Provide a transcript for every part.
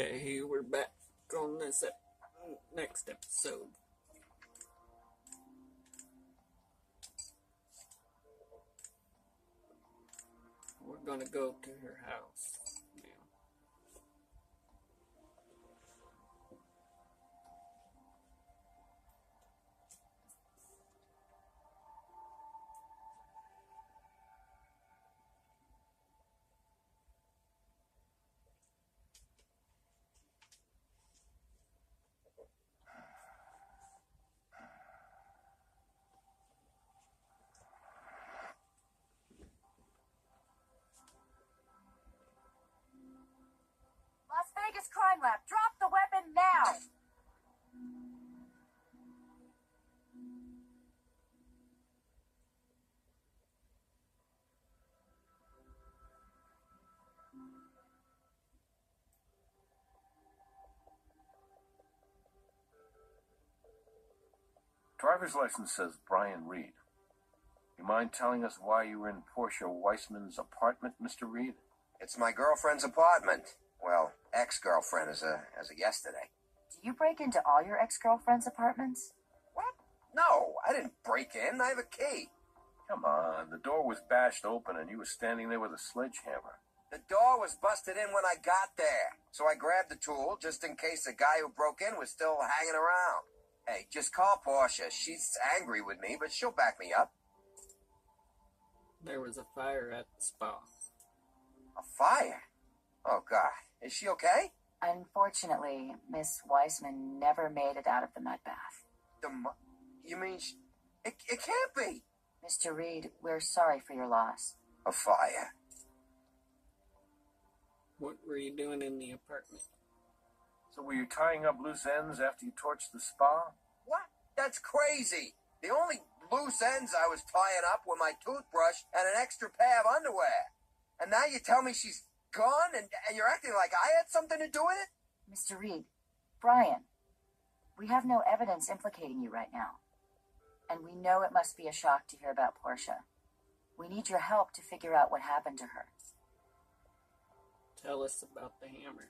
Okay, we're back on this next episode. We're gonna go to her house now. Las Vegas Crime Lab, drop the weapon now! Driver's license says Brian Reid. You mind telling us why you were in Portia Weissman's apartment, Mr. Reid? It's my girlfriend's apartment. Well, ex-girlfriend as of yesterday. Do you break into all your ex-girlfriend's apartments? What? No, I didn't break in. I have a key. Come on, the door was bashed open and you were standing there with a sledgehammer. The door was busted in when I got there, so I grabbed the tool just in case the guy who broke in was still hanging around. Hey, just call Portia. She's angry with me, but she'll back me up. There was a fire at the spa. A fire? Oh, God. Is she okay? Unfortunately, Miss Weissman never made it out of the mud bath. You mean it can't be. Mr. Reid, we're sorry for your loss. A fire. What were you doing in the apartment? So were you tying up loose ends after you torched the spa? What? That's crazy. The only loose ends I was tying up were my toothbrush and an extra pair of underwear. And now you tell me she's gone and you're acting like I had something to do with it? Mr. Reid, Brian, we have no evidence implicating you right now. And we know it must be a shock to hear about Portia. We need your help to figure out what happened to her. Tell us about the hammer.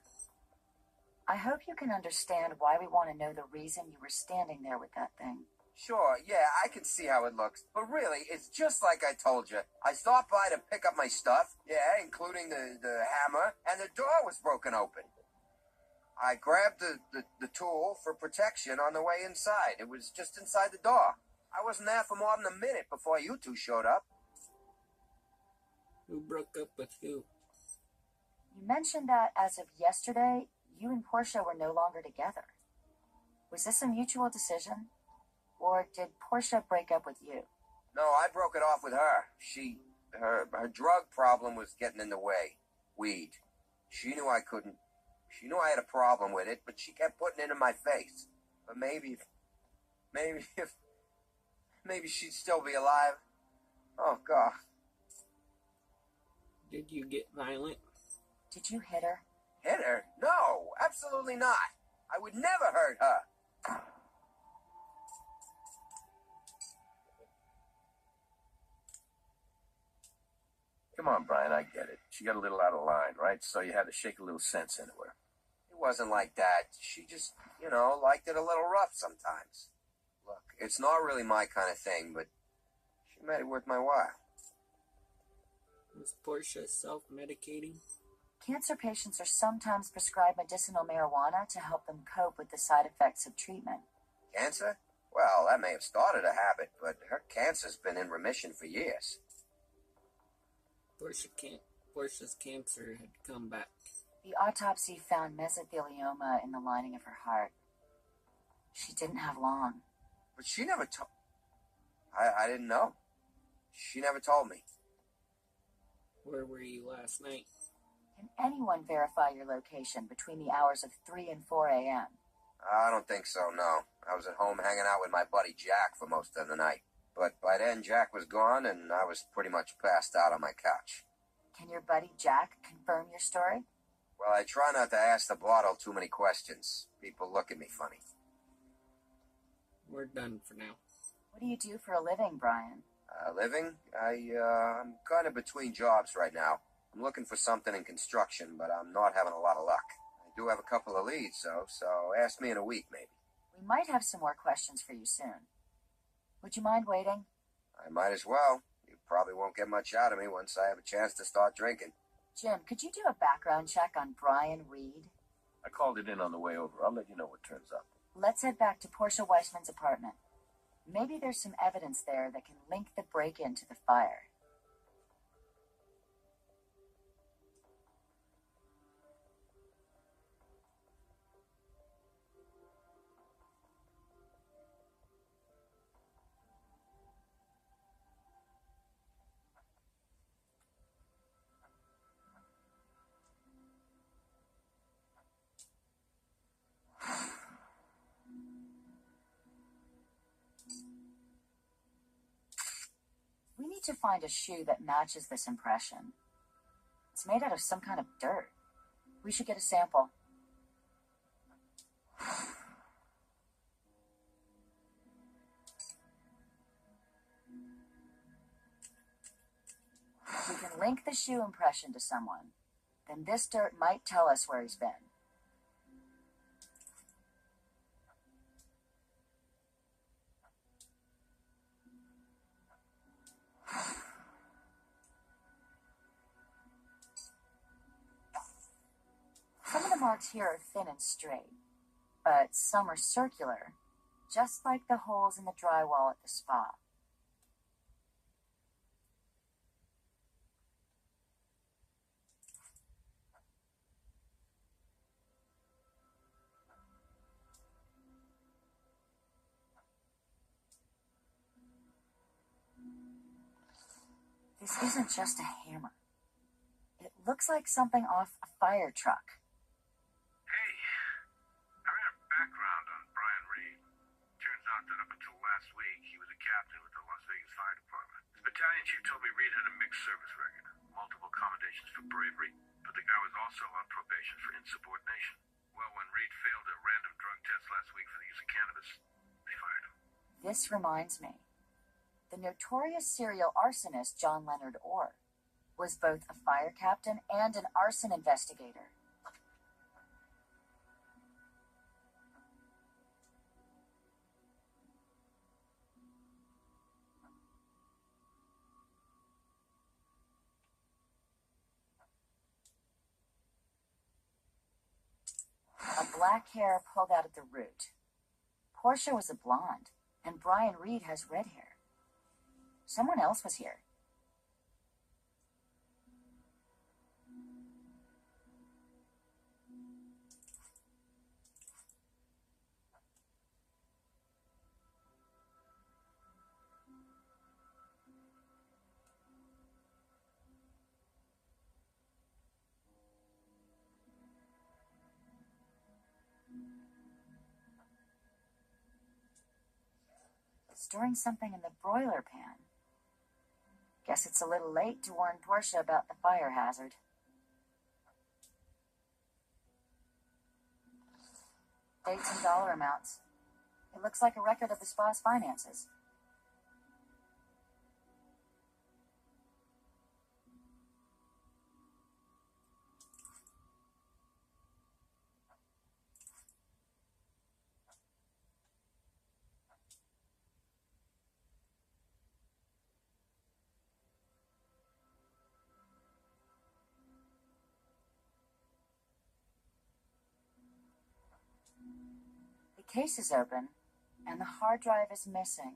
I hope you can understand why we want to know the reason you were standing there with that thing. Sure, yeah, I can see how it looks. But really, it's just like I told you. I stopped by to pick up my stuff, yeah, including the hammer, and the door was broken open. I grabbed the tool for protection on the way inside. It was just inside the door. I wasn't there for more than a minute before you two showed up. Who broke up with who? You mentioned that as of yesterday, you and Portia were no longer together. Was this a mutual decision? Or did Portia break up with you? No, I broke it off with her. Her drug problem was getting in the way. Weed. She knew I couldn't. She knew I had a problem with it, but she kept putting it in my face. But maybe she'd still be alive. Oh, God. Did you get violent? Did you hit her? Hit her? No, absolutely not. I would never hurt her. Come on, Brian, I get it. She got a little out of line, right? So you had to shake a little sense into her. It wasn't like that. She just, liked it a little rough sometimes. Look, it's not really my kind of thing, but she made it worth my while. Was Portia self-medicating? Cancer patients are sometimes prescribed medicinal marijuana to help them cope with the side effects of treatment. Cancer? Well, that may have started a habit, but her cancer's been in remission for years. Portia's cancer had come back. The autopsy found mesothelioma in the lining of her heart. She didn't have long. But she never told... I didn't know. She never told me. Where were you last night? Can anyone verify your location between the hours of 3 and 4 a.m.? I don't think so, no. I was at home hanging out with my buddy Jack for most of the night. But by then, Jack was gone, and I was pretty much passed out on my couch. Can your buddy Jack confirm your story? Well, I try not to ask the bottle too many questions. People look at me funny. We're done for now. What do you do for a living, Brian? Living? I'm kind of between jobs right now. I'm looking for something in construction, but I'm not having a lot of luck. I Do have a couple of leads, though, so ask me in a week, maybe. We might have some more questions for you soon. Would you mind waiting? I might as well. You probably won't get much out of me once I have a chance to start drinking. Jim, could you do a background check on Brian Reid? I called it in on the way over. I'll let you know what turns up. Let's head back to Portia Weissman's apartment. Maybe there's some evidence there that can link the break-in to the fire. We need to find a shoe that matches this impression. It's made out of some kind of dirt. We should get a sample. If we can link the shoe impression to someone, then this dirt might tell us where he's been. Some of the marks here are thin and straight, but some are circular, just like the holes in the drywall at the spa. This isn't just a hammer. It looks like something off a fire truck. Hey, I ran a background on Brian Reid. Turns out that up until last week, he was a captain with the Las Vegas Fire Department. His battalion chief told me Reid had a mixed service record, multiple commendations for bravery, but the guy was also on probation for insubordination. Well, when Reid failed a random drug test last week for the use of cannabis, they fired him. This reminds me. The notorious serial arsonist John Leonard Orr was both a fire captain and an arson investigator. A black hair pulled out at the root. Portia was a blonde, and Brian Reid has red hair. Someone else was here. Stirring something in the broiler pan. Guess it's a little late to warn Portia about the fire hazard. Dates and dollar amounts. It looks like a record of the spa's finances. The case is open, and the hard drive is missing.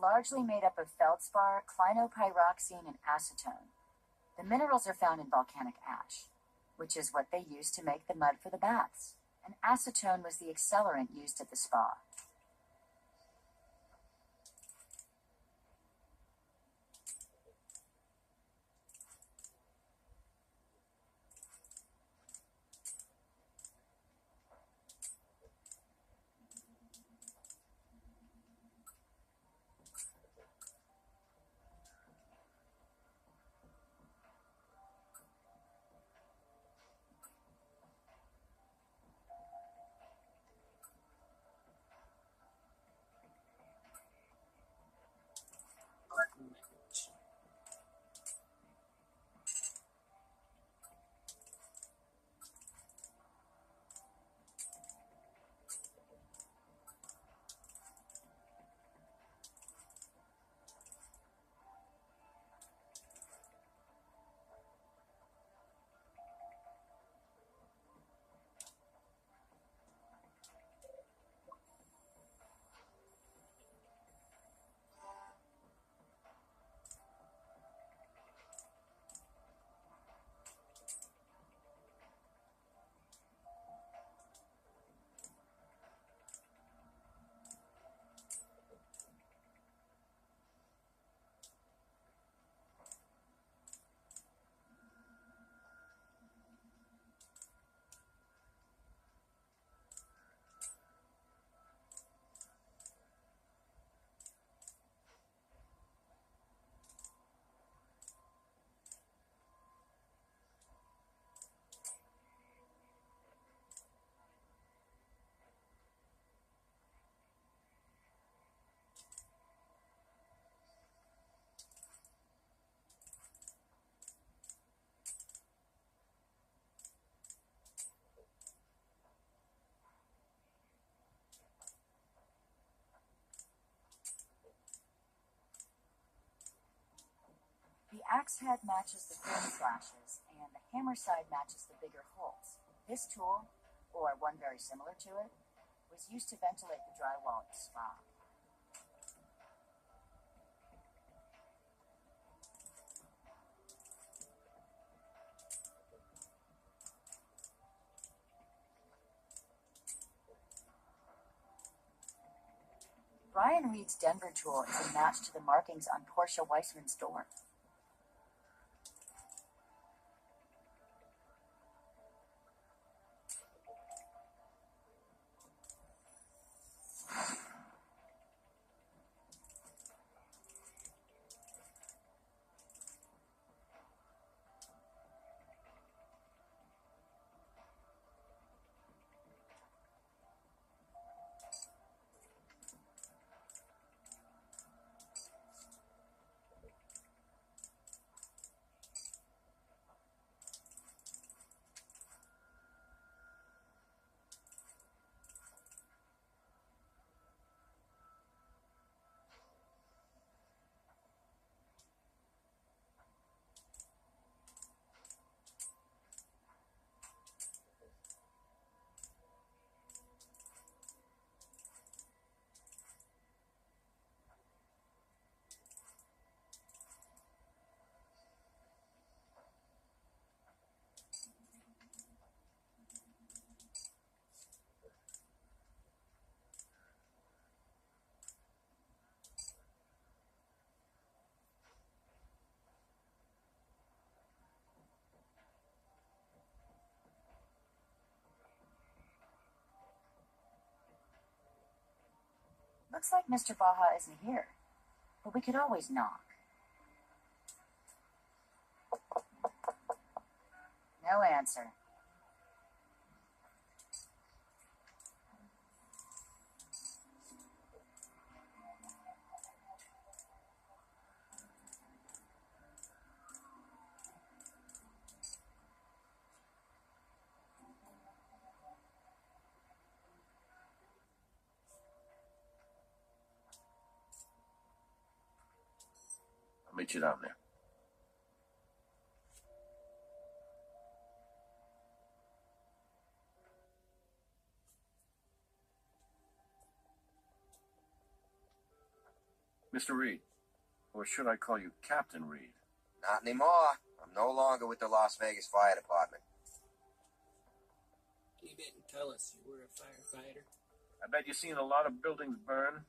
largely made up of feldspar, clinopyroxene, and acetone. The minerals are found in volcanic ash, which is what they used to make the mud for the baths. And acetone was the accelerant used at the spa. The axe head matches the thin slashes, and the hammer side matches the bigger holes. This tool, or one very similar to it, was used to ventilate the drywall at the spa. Brian Reid's Denver tool is a match to the markings on Portia Weissman's door. Looks like Mr. Baja isn't here, but we could always knock. No answer. I'll meet you down there. Mr. Reid, or should I call you Captain Reid? Not anymore. I'm no longer with the Las Vegas Fire Department. You didn't tell us you were a firefighter. I bet you've seen a lot of buildings burn,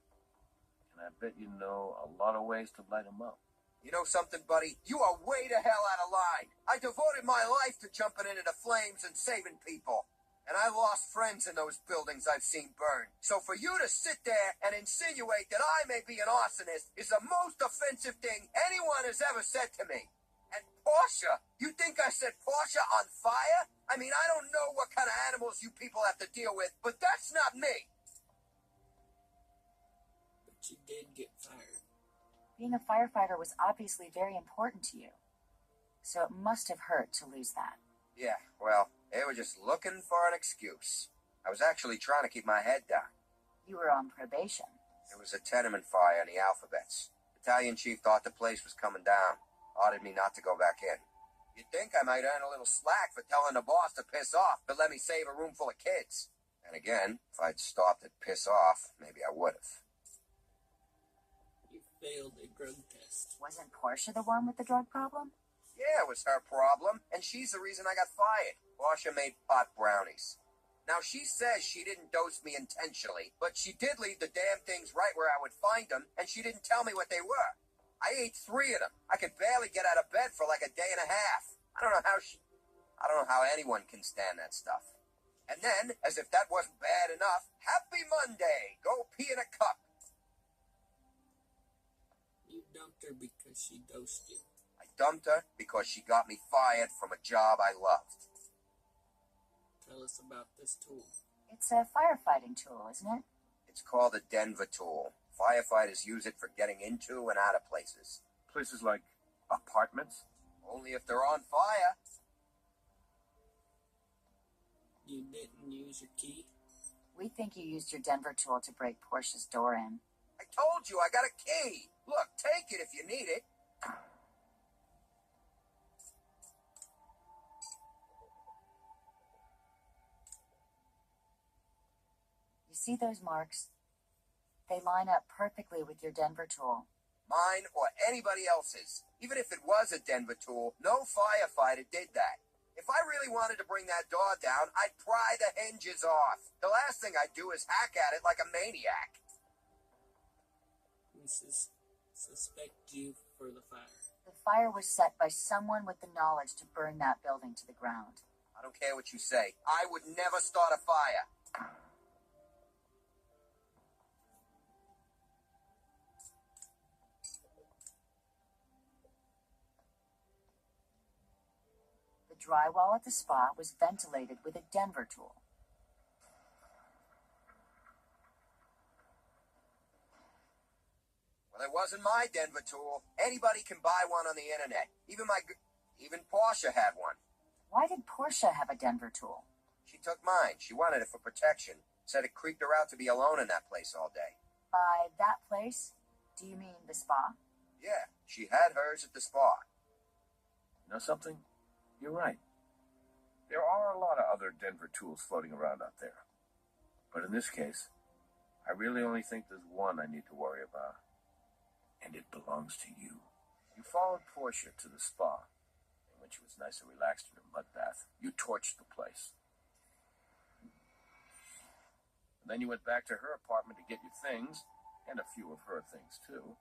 and I bet you know a lot of ways to light them up. You know something, buddy? You are way the hell out of line. I devoted my life to jumping into the flames and saving people. And I lost friends in those buildings I've seen burn. So for you to sit there and insinuate that I may be an arsonist is the most offensive thing anyone has ever said to me. And Portia, you think I set Portia on fire? I mean, I don't know what kind of animals you people have to deal with, but that's not me. But you did get fired. Being a firefighter was obviously very important to you. So it must have hurt to lose that. Yeah, well, they were just looking for an excuse. I was actually trying to keep my head down. You were on probation. It was a tenement fire in the Alphabets. Battalion chief thought the place was coming down. Ordered me not to go back in. You'd think I might earn a little slack for telling the boss to piss off, but let me save a room full of kids. And again, if I'd stopped at piss off, maybe I would have. You failed a drug test. Wasn't Portia the one with the drug problem? Yeah, it was her problem, and she's the reason I got fired. Portia made pot brownies. Now, she says she didn't dose me intentionally, but she did leave the damn things right where I would find them, and she didn't tell me what they were. I ate 3 of them. I could barely get out of bed for like a day and a half. I don't know how anyone can stand that stuff. And then, as if that wasn't bad enough, Happy Monday! Go pee in a cup. You dumped her because she dosed you. I dumped her because she got me fired from a job I loved. Tell us about this tool. It's a firefighting tool, isn't it? It's called a Denver tool. Firefighters use it for getting into and out of places. Places like apartments? Only if they're on fire. You didn't use your key? We think you used your Denver tool to break Portia's door in. I told you I got a key. Look, take it if you need it. You see those marks? They line up perfectly with your Denver tool. Mine or anybody else's. Even if it was a Denver tool, no firefighter did that. If I really wanted to bring that door down, I'd pry the hinges off. The last thing I'd do is hack at it like a maniac. We suspect you for the fire. The fire was set by someone with the knowledge to burn that building to the ground. I don't care what you say. I would never start a fire. The drywall at the spa was ventilated with a Denver tool. Well, it wasn't my Denver tool. Anybody can buy one on the internet. Even Portia had one. Why did Portia have a Denver tool? She took mine. She wanted it for protection. Said it creeped her out to be alone in that place all day. By that place, do you mean the spa? Yeah, she had hers at the spa. You know something? You're right. There are a lot of other Denver tools floating around out there. But in this case, I really only think there's one I need to worry about. And it belongs to you. You followed Portia to the spa. And when she was nice and relaxed in her mud bath, you torched the place. And then you went back to her apartment to get your things, and a few of her things too.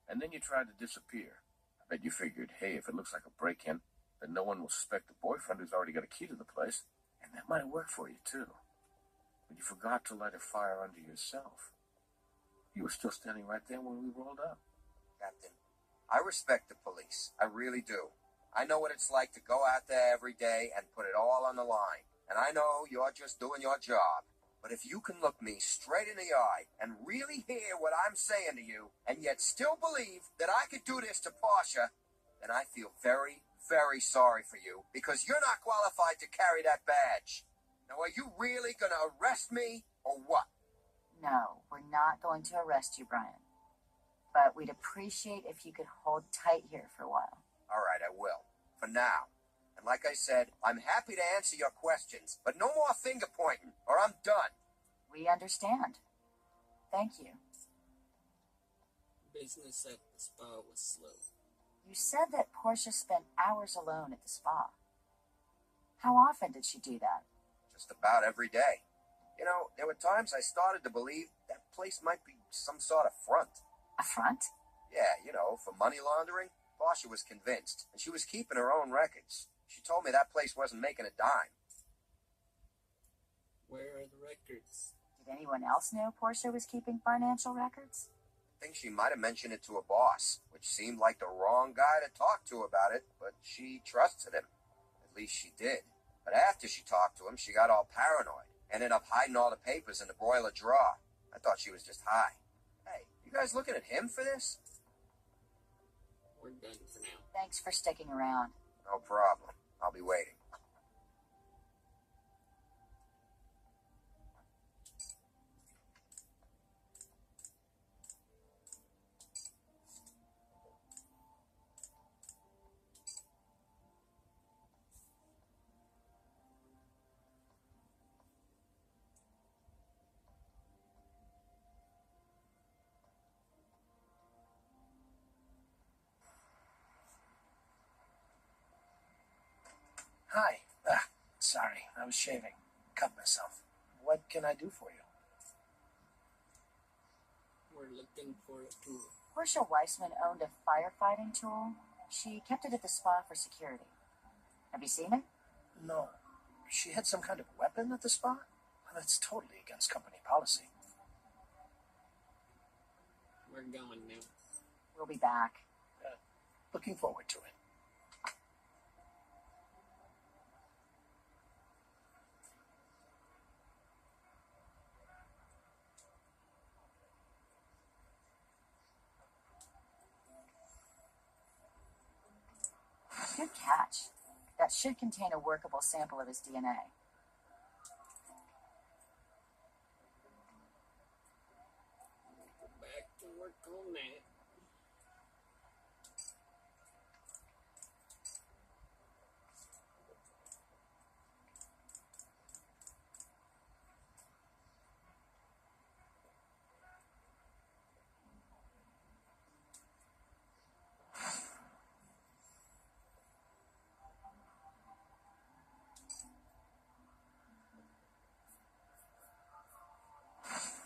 And then you tried to disappear. I bet you figured, hey, if it looks like a break-in, then no one will suspect the boyfriend who's already got a key to the place, and that might work for you too. But you forgot to light a fire under yourself. You were still standing right there when we rolled up. Captain, I respect the police. I really do. I know what it's like to go out there every day and put it all on the line. And I know you're just doing your job. But if you can look me straight in the eye and really hear what I'm saying to you, and yet still believe that I could do this to Portia, then I feel very, very sorry for you, because you're not qualified to carry that badge. Now, are you really going to arrest me, or what? No, we're not going to arrest you, Brian. But we'd appreciate if you could hold tight here for a while. All right, I will. For now. And like I said, I'm happy to answer your questions, but no more finger pointing, or I'm done. We understand. Thank you. Business at the spa was slow. You said that Portia spent hours alone at the spa. How often did she do that? Just about every day. You know, there were times I started to believe that place might be some sort of front. A front? Yeah, you know, for money laundering. Portia was convinced, and she was keeping her own records. She told me that place wasn't making a dime. Where are the records? Did anyone else know Portia was keeping financial records? I think she might have mentioned it to a boss, which seemed like the wrong guy to talk to about it, but she trusted him. At least she did. But after she talked to him, she got all paranoid. Ended up hiding all the papers in the broiler drawer. I thought she was just high. Hey, you guys looking at him for this? We're done for now. Thanks for sticking around. No problem. I'll be waiting. Hi. Sorry, I was shaving. Cut myself. What can I do for you? We're looking for a tool. Portia Weissman owned a firefighting tool. She kept it at the spa for security. Have you seen it? No. She had some kind of weapon at the spa? That's totally against company policy. We're going now. We'll be back. Looking forward to it. Good catch. That should contain a workable sample of his DNA. Go back to work on that.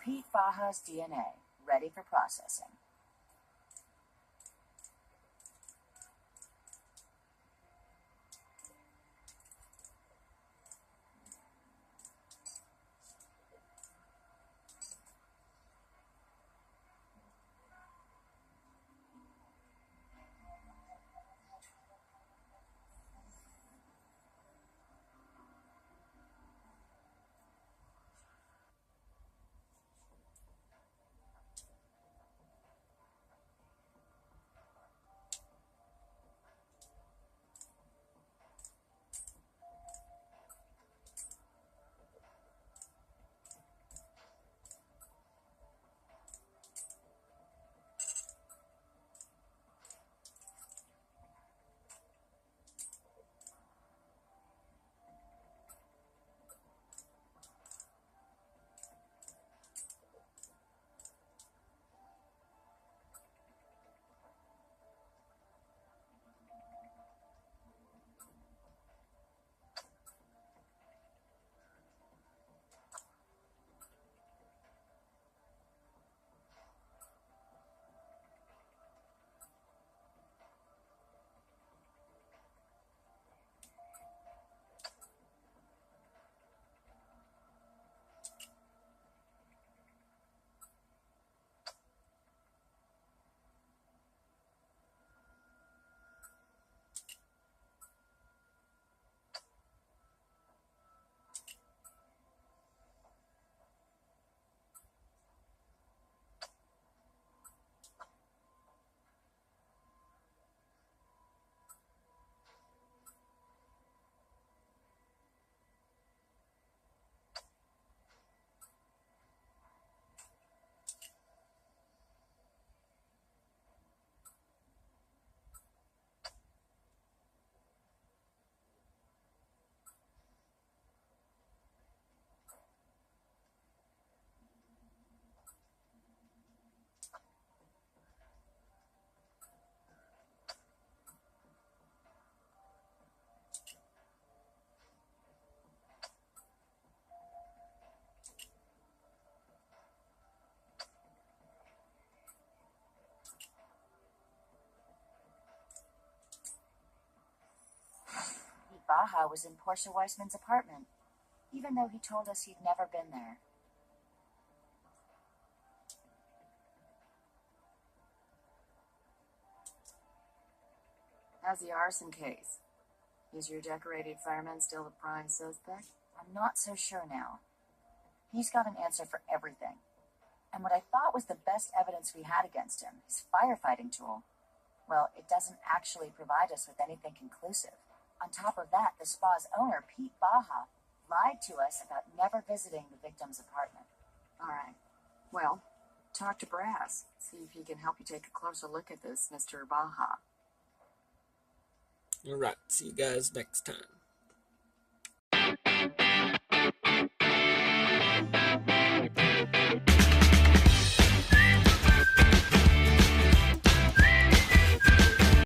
Pete Baja's DNA, ready for processing. Baja was in Portia Weissman's apartment, even though he told us he'd never been there. How's the arson case? Is your decorated fireman still the prime suspect? I'm not so sure now. He's got an answer for everything. And what I thought was the best evidence we had against him, his firefighting tool, well, it doesn't actually provide us with anything conclusive. On top of that, the spa's owner, Pete Baja, lied to us about never visiting the victim's apartment. All right. Well, talk to Brass. See if he can help you take a closer look at this, Mr. Baja. Alright, see you guys next time.